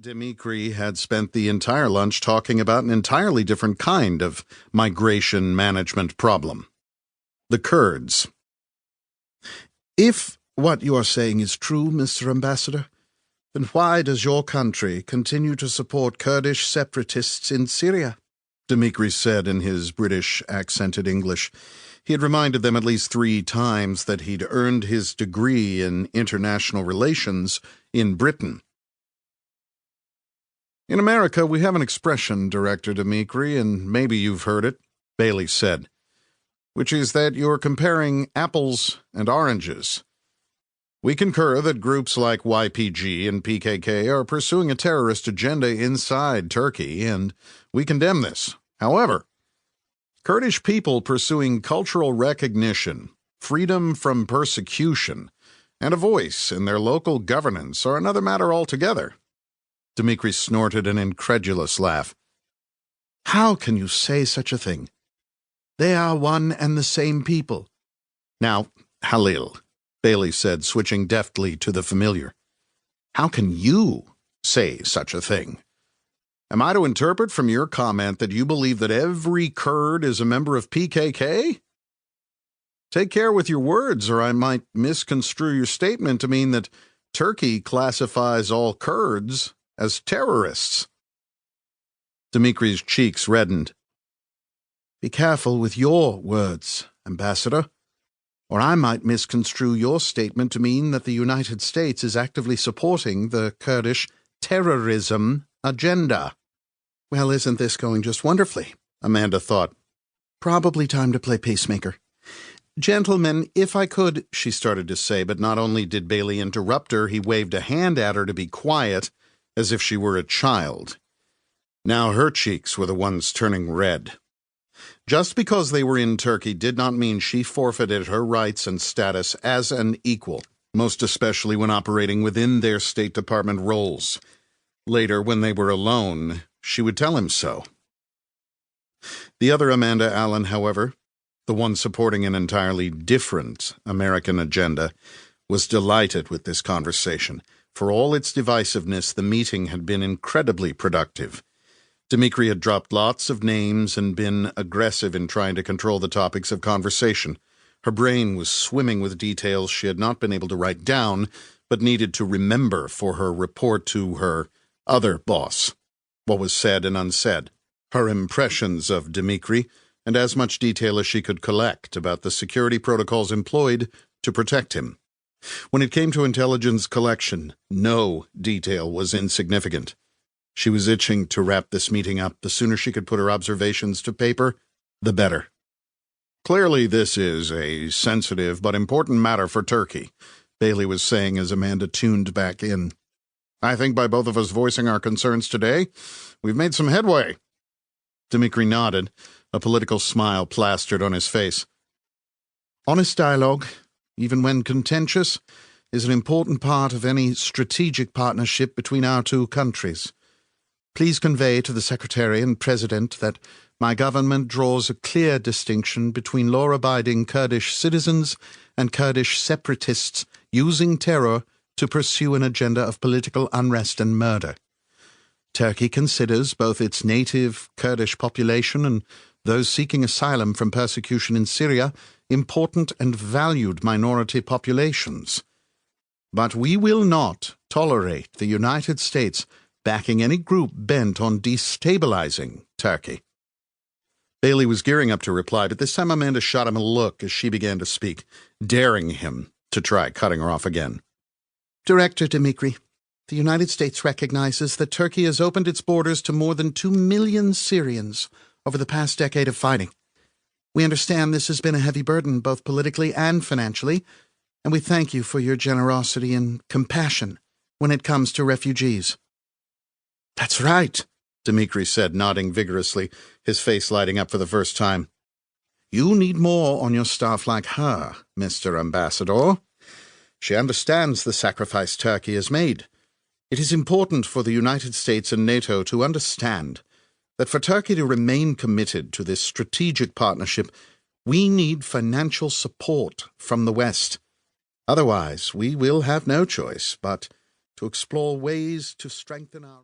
Dmitri had spent the entire lunch talking about an entirely different kind of migration management problem. The Kurds. If what you are saying is true, Mr. Ambassador, then why does your country continue to support Kurdish separatists in Syria? Dmitri said in his British accented English. He had reminded them at least 3 times that he'd earned his degree in international relations in Britain. In America, we have an expression, Director Dmitri, and maybe you've heard it, Bailey said, which is that you're comparing apples and oranges. We concur that groups like YPG and PKK are pursuing a terrorist agenda inside Turkey, and we condemn this. However, Kurdish people pursuing cultural recognition, freedom from persecution, and a voice in their local governance are another matter altogether. Dmitri snorted an incredulous laugh. How can you say such a thing? They are one and the same people. Now, Halil, Bailey said, switching deftly to the familiar. How can you say such a thing? Am I to interpret from your comment that you believe that every Kurd is a member of PKK? Take care with your words, or I might misconstrue your statement to mean that Turkey classifies all Kurds as terrorists. Dmitri's cheeks reddened. Be careful with your words, Ambassador, or I might misconstrue your statement to mean that the United States is actively supporting the Kurdish terrorism agenda. Well, isn't this going just wonderfully? Amanda thought. Probably time to play peacemaker. Gentlemen, if I could, she started to say, but not only did Bailey interrupt her, he waved a hand at her to be quiet, as if she were a child. Now her cheeks were the ones turning red. Just because they were in Turkey did not mean she forfeited her rights and status as an equal, most especially when operating within their State Department roles. Later, when they were alone, she would tell him so. The other Amanda Allen, however, the one supporting an entirely different American agenda, was delighted with this conversation. For all its divisiveness, the meeting had been incredibly productive. Dmitri had dropped lots of names and been aggressive in trying to control the topics of conversation. Her brain was swimming with details she had not been able to write down, but needed to remember for her report to her other boss. What was said and unsaid, her impressions of Dmitri, and as much detail as she could collect about the security protocols employed to protect him. When it came to intelligence collection, no detail was insignificant. She was itching to wrap this meeting up. The sooner she could put her observations to paper, the better. Clearly this is a sensitive but important matter for Turkey, Bailey was saying as Amanda tuned back in. I think by both of us voicing our concerns today, we've made some headway. Dmitri nodded, a political smile plastered on his face. Honest dialogue, even when contentious, is an important part of any strategic partnership between our two countries. Please convey to the Secretary and President that my government draws a clear distinction between law-abiding Kurdish citizens and Kurdish separatists using terror to pursue an agenda of political unrest and murder. Turkey considers both its native Kurdish population and those seeking asylum from persecution in Syria important and valued minority populations. But we will not tolerate the United States backing any group bent on destabilizing Turkey. Bailey was gearing up to reply, but this time Amanda shot him a look as she began to speak, daring him to try cutting her off again. Director Dmitri, the United States recognizes that Turkey has opened its borders to more than 2 million Syrians over the past decade of fighting. We understand this has been a heavy burden, both politically and financially, and we thank you for your generosity and compassion when it comes to refugees. That's right, Dmitri said, nodding vigorously, his face lighting up for the first time. You need more on your staff like her, Mr. Ambassador. She understands the sacrifice Turkey has made. It is important for the United States and NATO to understand that for Turkey to remain committed to this strategic partnership, we need financial support from the West. Otherwise, we will have no choice but to explore ways to strengthen our